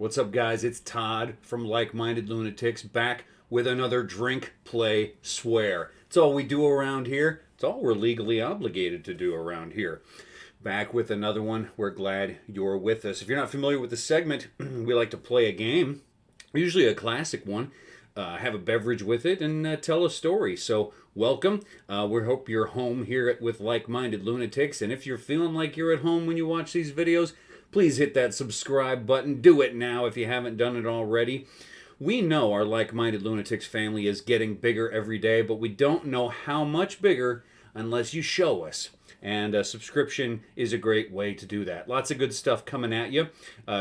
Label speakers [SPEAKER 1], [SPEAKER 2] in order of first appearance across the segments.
[SPEAKER 1] What's up, guys? It's Todd from Like-Minded Lunatics, back with another Drink, Play, Swear. It's all we do around here. It's all we're legally obligated to do around here. Back with another one. We're glad you're with us. If you're not familiar with the segment, we like to play a game, usually a classic one. Have a beverage with it and tell a story. So welcome. We hope you're home here with Like-Minded Lunatics. And if you're feeling like you're at home when you watch these videos, please hit that subscribe button. Do it now if you haven't done it already. We know our Like-Minded Lunatics family is getting bigger every day, but we don't know how much bigger unless you show us. And a subscription is a great way to do that. Lots of good stuff coming at you.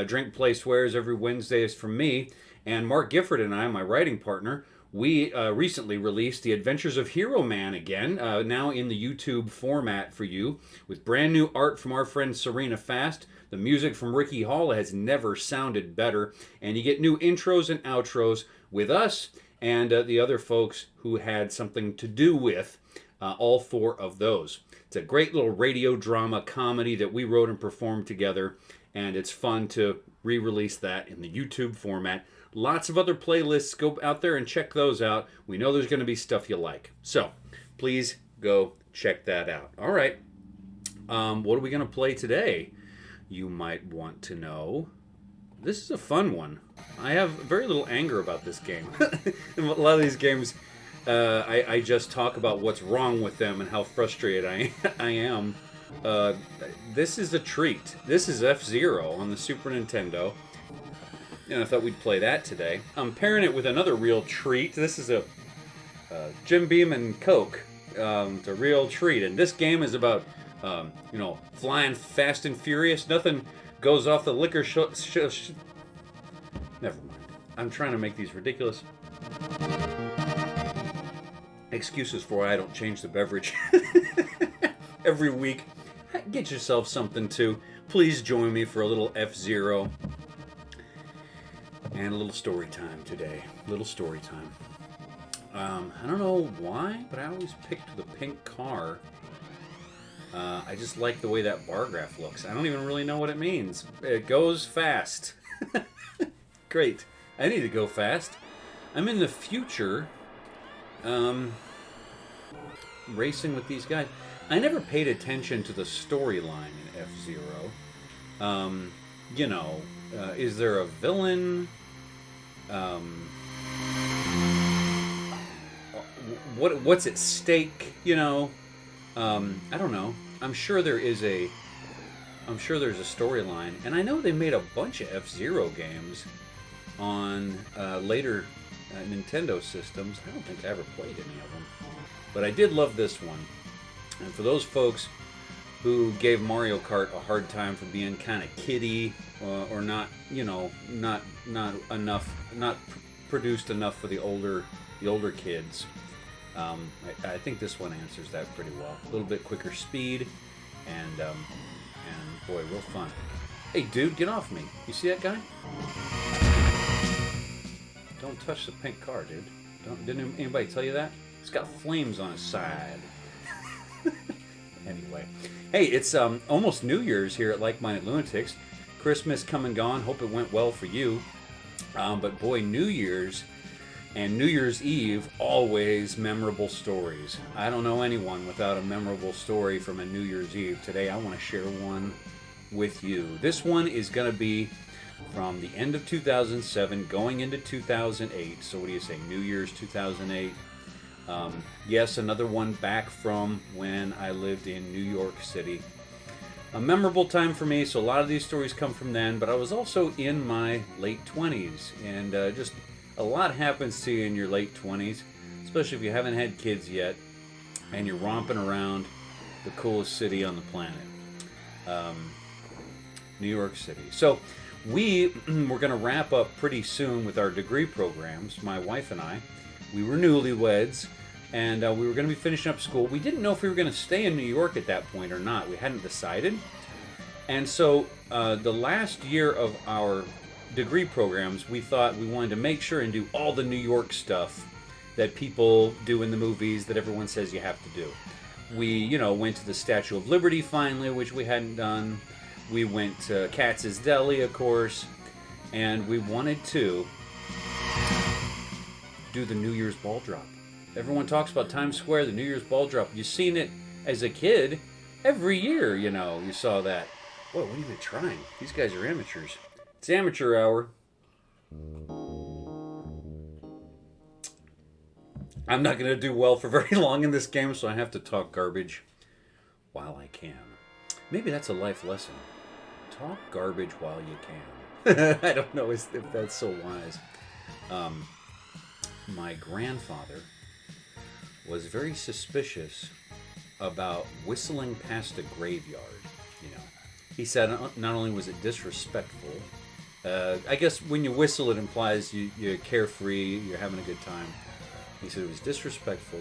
[SPEAKER 1] Drink, Play, Swears every Wednesday is from me. And Mark Gifford and I, my writing partner, we recently released The Adventures of Hero Man again, now in the YouTube format for you, with brand new art from our friend Serena Fast. The music from Ricky Hall has never sounded better, and you get new intros and outros with us and the other folks who had something to do with all four of those. It's a great little radio drama comedy that we wrote and performed together, and it's fun to re-release that in the YouTube format. Lots of other playlists. Go out there and check those out. We know there's going to be stuff you like. So please go check that out. All right. What are we going to play today? You might want to know. This is a fun one. I have very little anger about this game. A lot of these games, I just talk about what's wrong with them and how frustrated I am. This is a treat. This is F-Zero on the Super Nintendo. And I thought we'd play that today. I'm pairing it with another real treat. This is a Jim Beam and Coke. It's a real treat. And this game is about, flying fast and furious. Nothing goes off the liquor Never mind. I'm trying to make these ridiculous excuses for why I don't change the beverage every week. Get yourself something too. Please join me for a little F-Zero. And a little story time today. Little story time. I don't know why, but I always picked the pink car. I just like the way that bar graph looks. I don't even really know what it means. It goes fast. Great. I need to go fast. I'm in the future, racing with these guys. I never paid attention to the storyline in F-Zero. Is there a villain? What's at stake? I don't know. I'm sure there's a storyline, and I know they made a bunch of F-Zero games on later Nintendo systems. I don't think I ever played any of them, but I did love this one. And for those folks who gave Mario Kart a hard time for being kind of kiddie or not, not enough, not produced enough for the older kids. I think this one answers that pretty well. A little bit quicker speed, and boy, real fun. Hey, dude, get off me! You see that guy? Don't touch the pink car, dude. Didn't anybody tell you that? It's got flames on its side. Anyway, hey, it's almost New Year's here at Like-Minded Lunatics. Christmas come and gone. Hope it went well for you. But boy, New Year's and New Year's Eve, always memorable stories. I don't know anyone without a memorable story from a New Year's Eve. Today, I want to share one with you. This one is going to be from the end of 2007, going into 2008. So what do you say, New Year's 2008? Yes, another one back from when I lived in New York City. A memorable time for me, so a lot of these stories come from then, but I was also in my late 20s, and just a lot happens to you in your late 20s, especially if you haven't had kids yet, and you're romping around the coolest city on the planet, New York City. So we're going to wrap up pretty soon with our degree programs, my wife and I. We were newlyweds, and we were going to be finishing up school. We didn't know if we were going to stay in New York at that point or not. We hadn't decided. And so the last year of our degree programs, we thought we wanted to make sure and do all the New York stuff that people do in the movies that everyone says you have to do. We, went to the Statue of Liberty finally, which we hadn't done. We went to Katz's Deli, of course. and we wanted to do the New Year's ball drop. Everyone talks about Times Square, the New Year's ball drop. You've seen it as a kid every year, you know, you saw that. Boy, what are you even trying? These guys are amateurs. It's amateur hour. I'm not going to do well for very long in this game, so I have to talk garbage while I can. Maybe that's a life lesson. Talk garbage while you can. I don't know if that's so wise. My grandfather was very suspicious about whistling past a graveyard. You know, he said not only was it disrespectful, I guess when you whistle, it implies you're carefree, you're having a good time. He said it was disrespectful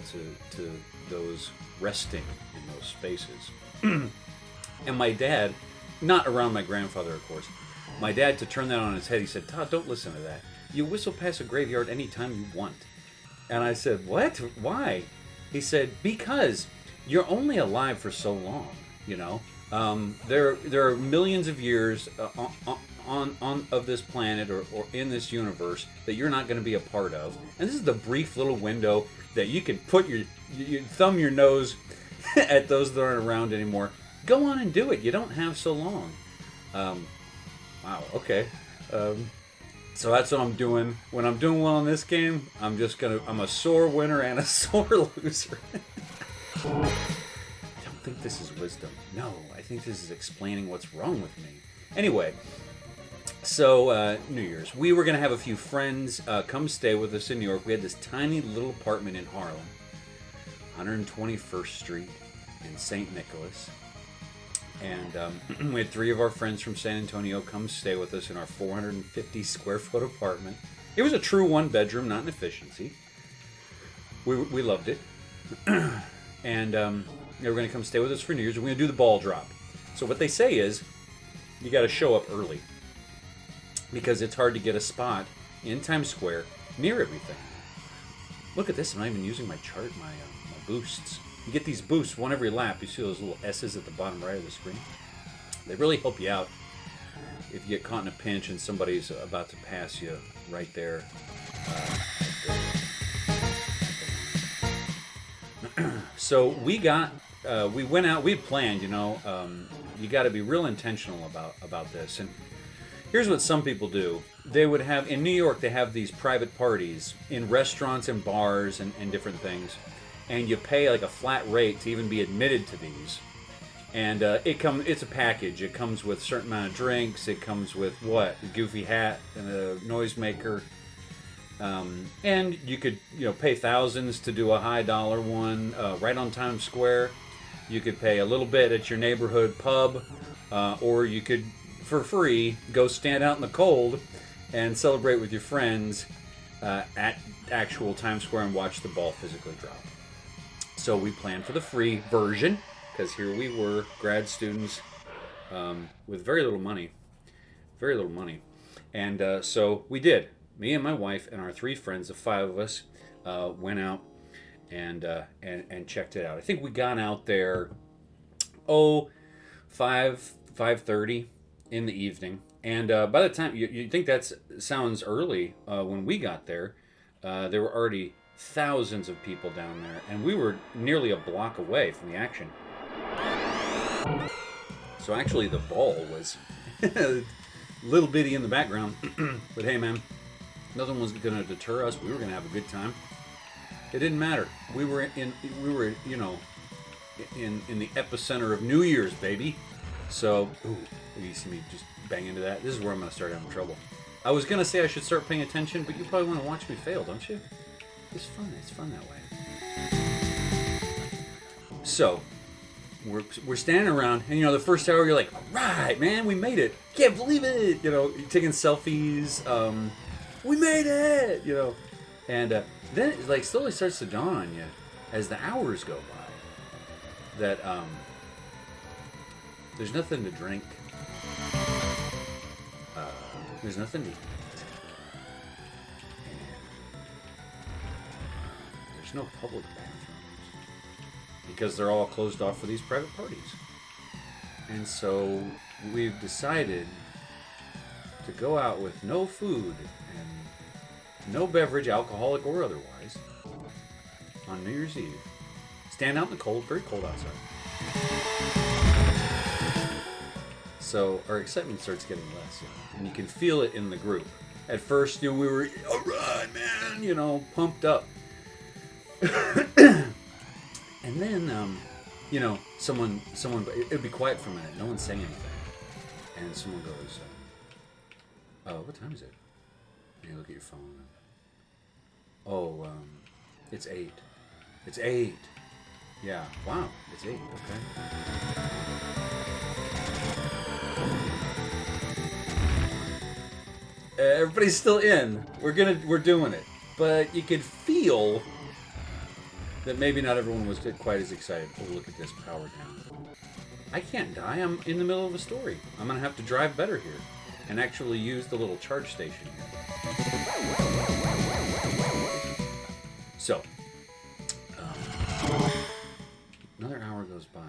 [SPEAKER 1] to those resting in those spaces. And my dad, not around my grandfather, of course, my dad, to turn that on his head, he said, Todd, don't listen to that. You whistle past a graveyard anytime you want. And I said, what? Why? He said, because you're only alive for so long, you know. There are millions of years on of this planet or in this universe that you're not going to be a part of, and this is the brief little window that you can put you thumb your nose at those that aren't around anymore. Go on and do it. You don't have so long. Wow. Okay. So that's what I'm doing. When I'm doing well in this game, I'm a sore winner and a sore loser. I don't think this is wisdom. No, I think this is explaining what's wrong with me. Anyway. So, New Year's. We were going to have a few friends come stay with us in New York. We had this tiny little apartment in Harlem, 121st Street in St. Nicholas. And we had 3 of our friends from San Antonio come stay with us in our 450 square foot apartment. It was a true 1-bedroom, not an efficiency. We loved it. And they were going to come stay with us for New Year's. We're going to do the ball drop. So what they say is, you got to show up early, because it's hard to get a spot in Times Square near everything. Look at this, I'm not even using my chart, my boosts. You get these boosts one every lap. You see those little S's at the bottom right of the screen? They really help you out if you get caught in a pinch and somebody's about to pass you right there. So we went out, we had planned, you know, you got to be real intentional about this. And here's what some people do. They would have, in New York, they have these private parties in restaurants and bars and different things. And you pay like a flat rate to even be admitted to these. And it's a package. It comes with a certain amount of drinks. It comes with what? A goofy hat and a noisemaker. And you could, pay thousands to do a high dollar one right on Times Square. You could pay a little bit at your neighborhood pub, or you could, for free, go stand out in the cold and celebrate with your friends at actual Times Square and watch the ball physically drop. So we planned for the free version, because here we were, grad students with very little money. And so we did. Me and my wife and our 3 friends, the 5 of us, went out and checked it out. I think we got out there, 5:30 in the evening. And by the time, you think that sounds early, when we got there, there were already thousands of people down there, and we were nearly a block away from the action. So actually the ball was a little bitty in the background, but hey man, nothing was going to deter us. We were going to have a good time. It didn't matter. We were in the epicenter of New Year's, baby. So, you see me just bang into that. This is where I'm going to start having trouble. I was going to say I should start paying attention, but you probably want to watch me fail, don't you? It's fun. It's fun that way. So, we're standing around, and the first hour you're like, all right, man, we made it. Can't believe it. You're taking selfies. We made it. And then it slowly starts to dawn on you as the hours go by that there's nothing to drink. There's nothing to eat. There's no public bathrooms because they're all closed off for these private parties. And so we've decided to go out with no food and no beverage, alcoholic or otherwise, on New Year's Eve. Stand out in the cold, very cold outside. So our excitement starts getting less, and you can feel it in the group. At first, we were, all right, man, pumped up. And then, someone, it'd be quiet for a minute. No one's saying anything. And someone goes, what time is it? And you look at your phone. Oh, it's 8. It's 8. Yeah, wow, it's 8, okay. Everybody's still in. We're doing it. But you could feel that maybe not everyone was quite as excited. Oh, look at this, power down. I can't die. I'm in the middle of a story. I'm going to have to drive better here and actually use the little charge station here. So, another hour goes by.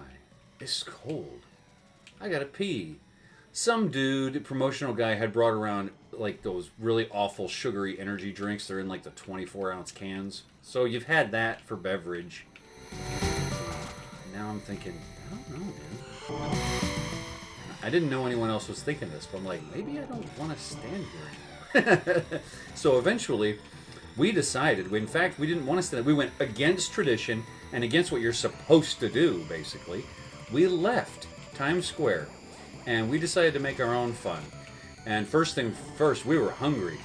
[SPEAKER 1] It's cold. I got to pee. Some dude, promotional guy, had brought around like those really awful sugary energy drinks. They're in like the 24-ounce cans. So you've had that for beverage. Now I'm thinking, I don't know, man. I didn't know anyone else was thinking this, but I'm like, maybe I don't want to stand here anymore. So eventually, we decided, in fact, we didn't want to stand. We went against tradition and against what you're supposed to do, basically. We left Times Square, and we decided to make our own fun. And first thing first, we were hungry.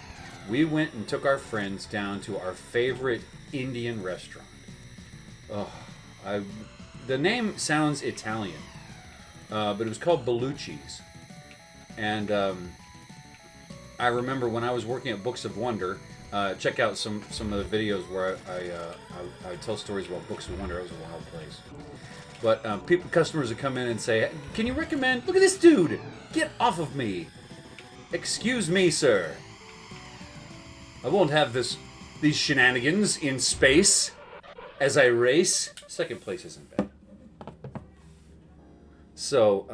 [SPEAKER 1] We went and took our friends down to our favorite Indian restaurant. Oh, the name sounds Italian, but it was called Bellucci's. And I remember when I was working at Books of Wonder, check out some of the videos where I tell stories about Books of Wonder. It was a wild place. But customers would come in and say, "Can you recommend? Look at this dude! Get off of me! Excuse me, sir. I won't have these shenanigans in space as I race." Second place isn't bad. So,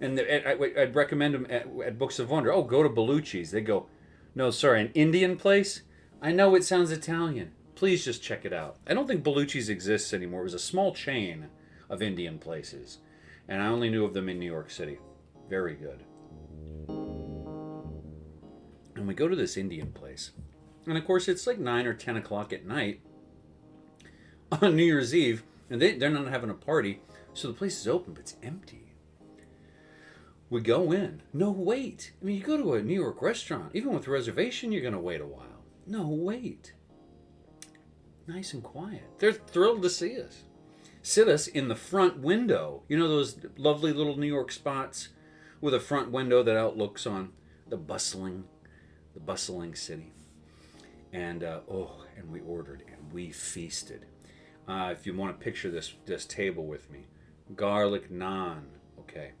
[SPEAKER 1] I'd recommend them at Books of Wonder. Oh, go to Bellucci's. They go, "No, sorry, an Indian place? I know it sounds Italian. Please just check it out." I don't think Bellucci's exists anymore. It was a small chain of Indian places, and I only knew of them in New York City. Very good. And we go to this Indian place. And of course, it's like 9 or 10 o'clock at night on New Year's Eve. And they're not having a party. So the place is open, but it's empty. We go in. No, wait. I mean, you go to a New York restaurant. Even with a reservation, you're going to wait a while. No, wait. Nice and quiet. They're thrilled to see us. Sit us in the front window. You know those lovely little New York spots with a front window that outlooks on the bustling city. And and we ordered and we feasted. If you want to picture this table with me, garlic naan, okay,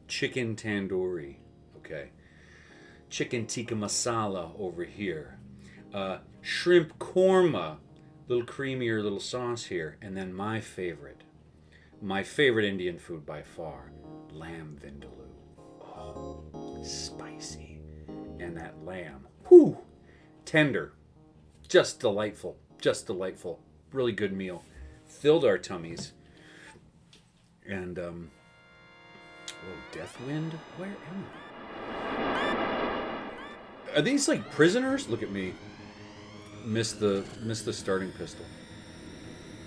[SPEAKER 1] chicken tandoori, okay, chicken tikka masala over here, shrimp korma, little creamier little sauce here, and then my favorite Indian food by far, lamb vindaloo. Oh, spicy. And that lamb, whew, tender, just delightful. Really good meal. Filled our tummies. And, Deathwind? Where am I? Are these like prisoners? Look at me. Missed the starting pistol.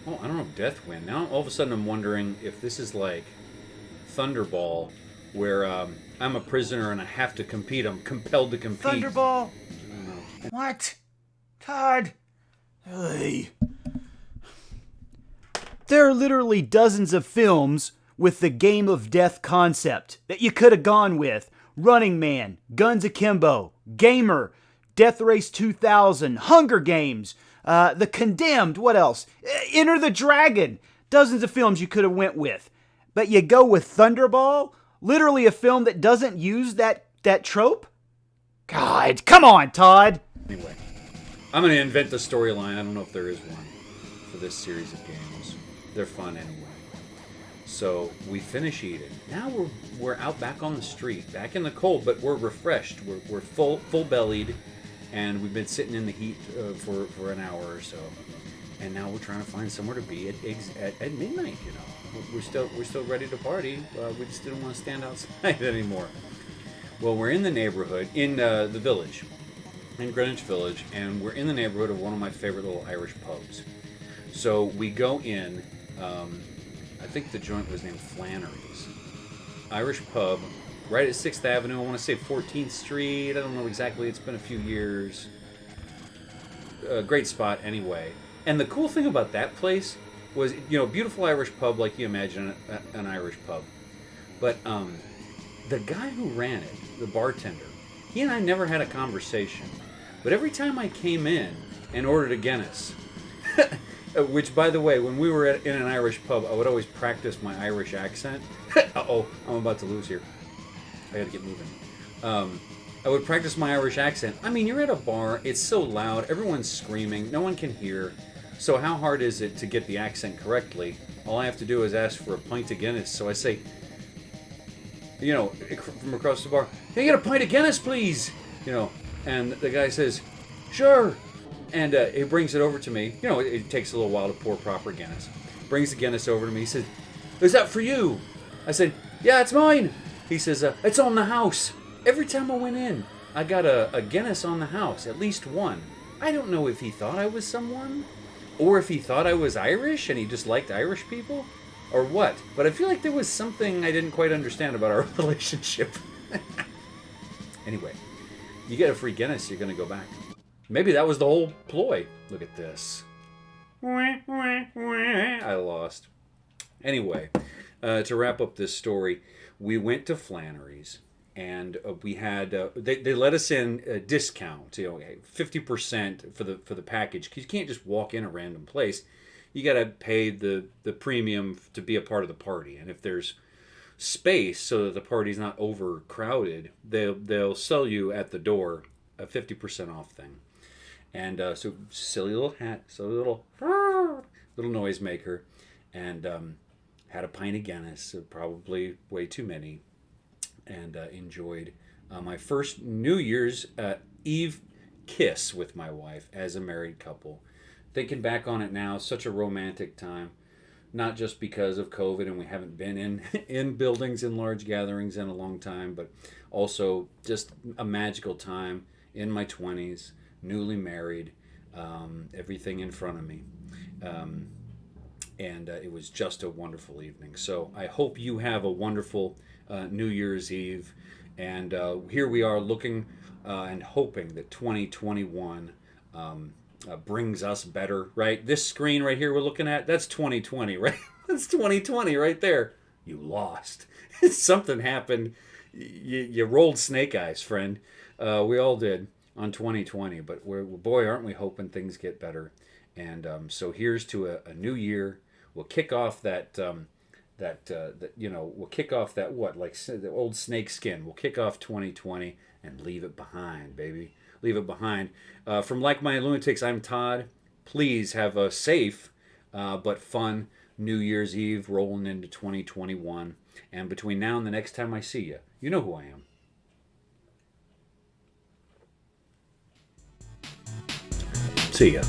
[SPEAKER 1] Oh, I don't know, Deathwind. Now all of a sudden I'm wondering if this is like Thunderball, where I'm a prisoner and I have to compete. I'm compelled to compete.
[SPEAKER 2] Thunderball? What? Todd? Hey. There are literally dozens of films with the Game of Death concept that you could have gone with. Running Man, Guns Akimbo, Gamer, Death Race 2000, Hunger Games, The Condemned, what else? Enter the Dragon. Dozens of films you could have went with. But you go with Thunderball? Literally a film that doesn't use that trope? God, come on, Todd.
[SPEAKER 1] Anyway, I'm going to invent the storyline. I don't know if there is one for this series of games. They're fun anyway. So we finish eating. Now we're out back on the street, back in the cold, but we're refreshed. We're full bellied, and we've been sitting in the heat for an hour or so. And now we're trying to find somewhere to be at midnight. You know, we're still ready to party. We just didn't want to stand outside anymore. Well, we're in the neighborhood, in the village, in Greenwich Village, and we're in the neighborhood of one of my favorite little Irish pubs. So we go in. I think the joint was named Flannery's. Irish pub, right at 6th Avenue. I want to say 14th Street. I don't know exactly. It's been a few years. Great spot anyway. And the cool thing about that place was, you know, beautiful Irish pub like you imagine an Irish pub. But the guy who ran it, the bartender, he and I never had a conversation. But every time I came in and ordered a Guinness, which, by the way, when we were in an Irish pub, I would always practice my Irish accent. Uh-oh, I'm about to lose here. I gotta get moving. I would practice my Irish accent. I mean, you're at a bar, it's so loud, everyone's screaming, no one can hear. So how hard is it to get the accent correctly? All I have to do is ask for a pint of Guinness. So I say, you know, from across the bar, "Can I get a pint of Guinness, please?" You know, and the guy says, "Sure." And he brings it over to me. You know, it takes a little while to pour proper Guinness. Brings the Guinness over to me. He says, "Is that for you?" I said, "Yeah, it's mine." He says, "It's on the house." Every time I went in, I got a Guinness on the house, at least one. I don't know if he thought I was someone, or if he thought I was Irish and he just liked Irish people, or what. But I feel like there was something I didn't quite understand about our relationship. Anyway, you get a free Guinness, you're going to go back. Maybe that was the whole ploy. Look at this. I lost. Anyway, to wrap up this story, we went to Flannery's, and we had they let us in a discount, you know, 50% for the package, because you can't just walk in a random place. You got to pay the premium to be a part of the party, and if there's space so that the party's not overcrowded, they'll sell you at the door a 50% off thing. And so silly little hat, silly little noisemaker, and had a pint of Guinness, probably way too many, and enjoyed my first New Year's Eve kiss with my wife as a married couple. Thinking back on it now, such a romantic time, not just because of COVID and we haven't been in buildings in large gatherings in a long time, but also just a magical time in my 20s, newly married, everything in front of me. And it was just a wonderful evening. So I hope you have a wonderful New Year's Eve. And here we are looking and hoping that 2021 brings us better, right? This screen right here we're looking at, that's 2020, right? That's 2020 right there. You lost. Something happened. You rolled snake eyes, friend. We all did on 2020, but boy, aren't we hoping things get better. And so here's to a new year. We'll kick off that we'll kick off that the old snake skin. We'll kick off 2020 and leave it behind, baby. Leave it behind. From Like Minded Lunatics, I'm Todd. Please have a safe but fun New Year's Eve rolling into 2021. And between now and the next time I see you, you know who I am. See ya.